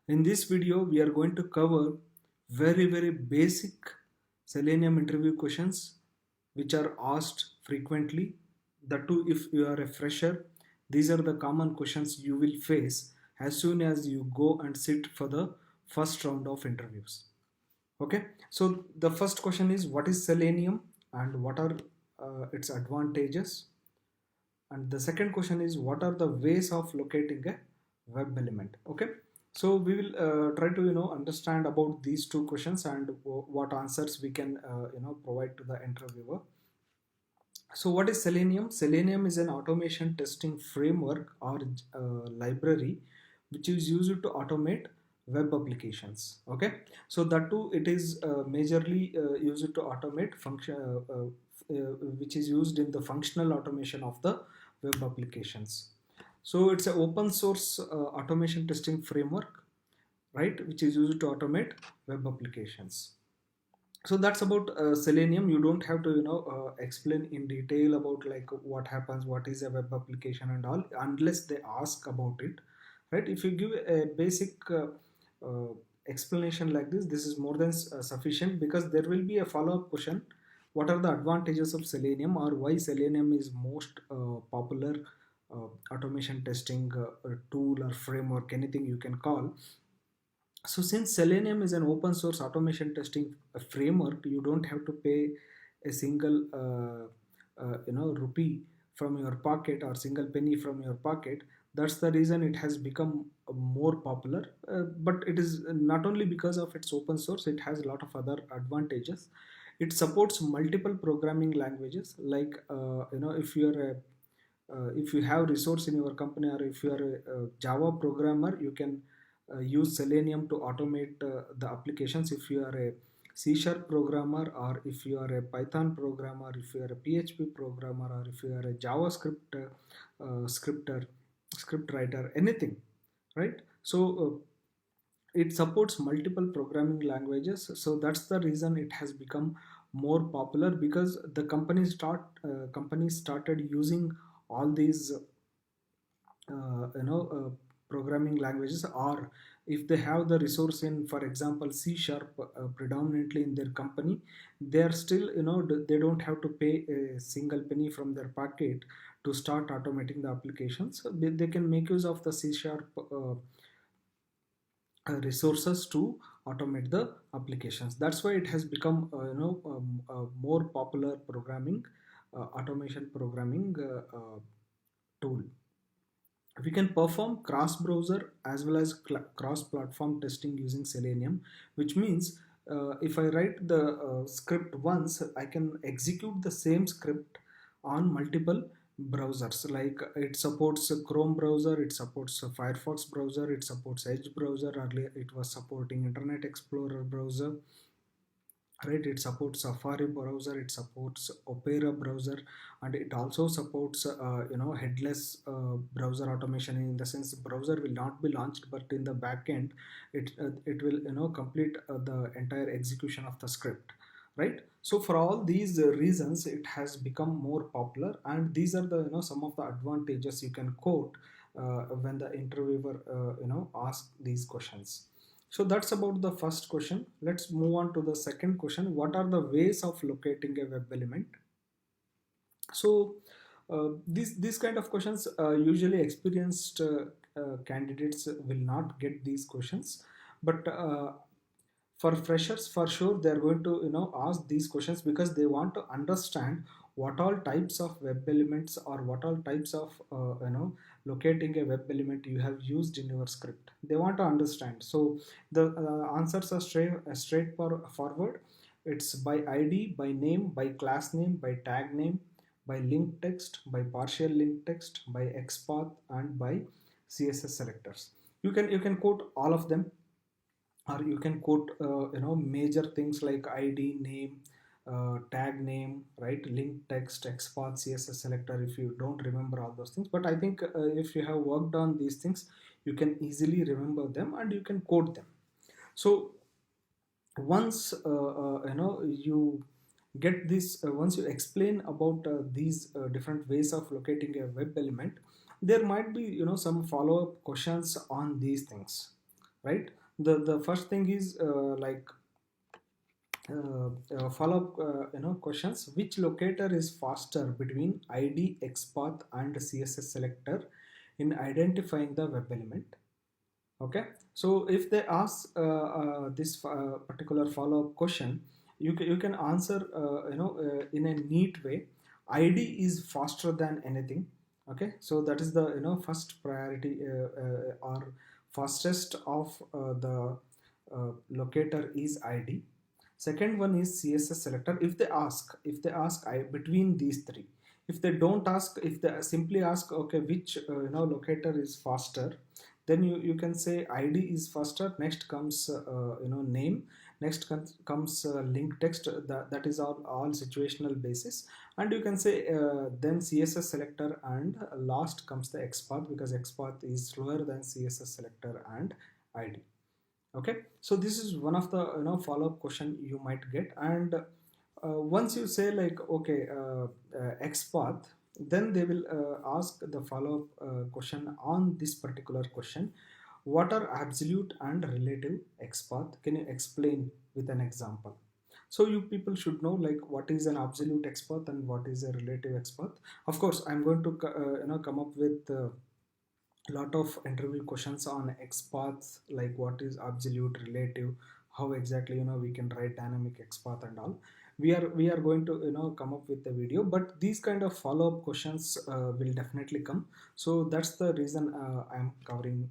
In this video, we are going to cover very basic Selenium interview questions which are asked frequently. That too, if you are a fresher, these are the common questions you will face as soon as you go and sit for the first round of interviews. Okay, so the first question is, what is Selenium and what are its advantages? And the second question is, what are the ways of locating a web element? Okay, so we will try to understand about these two questions and what answers we can provide to the interviewer. So what is Selenium? Selenium is an automation testing framework or library which is used to automate web applications. Okay, so that too, it is majorly used to automate function which is used in the functional automation of the web applications. So it's an open source automation testing framework, right, which is used to automate web applications. So that's about Selenium. You don't have to explain in detail about like what happens, what is a web application and all, unless they ask about it, right? If you give a basic uh, explanation like this is more than sufficient, because there will be a follow-up question: what are the advantages of Selenium, or why Selenium is most popular automation testing tool or framework, anything you can call. So since Selenium is an open source automation testing framework, you don't have to pay a single rupee from your pocket or single penny from your pocket. That's the reason it has become more popular. But it is not only because of its open source, it has a lot of other advantages. It supports multiple programming languages, like if you have resource in your company, or if you are a Java programmer, you can use Selenium to automate the applications. If you are a C# programmer, or if you are a Python programmer, if you are a PHP programmer, or if you are a JavaScript script writer, anything, right? So it supports multiple programming languages, so that's the reason it has become more popular, because the companies started using all these programming languages, or if they have the resource in, for example, C# predominantly in their company, they are still they don't have to pay a single penny from their pocket to start automating the applications. So they can make use of the C# resources to automate the applications. That's why it has become a more popular programming automation programming tool. We can perform cross browser as well as cross platform testing using Selenium, which means if I write the script once, I can execute the same script on multiple browsers. Like it supports a Chrome browser, it supports a Firefox browser, it supports Edge browser. Earlier it was supporting Internet Explorer browser, right? It supports Safari browser, it supports Opera browser, and it also supports headless browser automation, in the sense the browser will not be launched, but in the back end it will complete the entire execution of the script, right? So for all these reasons, it has become more popular, and these are the some of the advantages you can quote when the interviewer asks these questions. So that's about the first question. Let's move on to the second question. What are the ways of locating a web element? So these kind of questions, usually experienced candidates will not get these questions, but for freshers, for sure, they're going to ask these questions, because they want to understand what all types of web elements, or what all types of locating a web element you have used in your script. They want to understand. So the answers are straightforward. It's by ID, by name, by class name, by tag name, by linked text, by partial linked text, by XPath, and by CSS selectors. You can quote all of them, or you can quote major things like ID, name, tag name, right, link text, XPath, CSS selector, if you don't remember all those things. But I think if you have worked on these things, you can easily remember them and you can quote them. So once you get this, once you explain about these different ways of locating a web element, there might be some follow-up questions on these things, right? The first thing is follow-up questions. Which locator is faster between id, xpath and css selector in identifying the web element? Okay, so if they ask this particular follow-up question, you can answer in a neat way. id is faster than anything. Okay, so that is the first priority, or fastest of the locator is id. Second one is css selector. If they ask I between these three, if they don't ask, if they simply ask okay which locator is faster, then you can say id is faster. Next comes name. Next comes link text. That is all situational basis. And you can say then css selector, and last comes the xpath, because xpath is slower than css selector and id. Okay, so this is one of the follow-up question you might get. And once you say like okay, xpath, then they will ask the follow-up question on this particular question. What are absolute and relative xpath? Can you explain with an example? So you people should know like what is an absolute xpath and what is a relative xpath. Of course, I'm going to come up with lot of interview questions on XPaths, like what is absolute, relative, how exactly we can write dynamic XPath and all. We are going to come up with a video, but these kind of follow-up questions will definitely come. So that's the reason I'm covering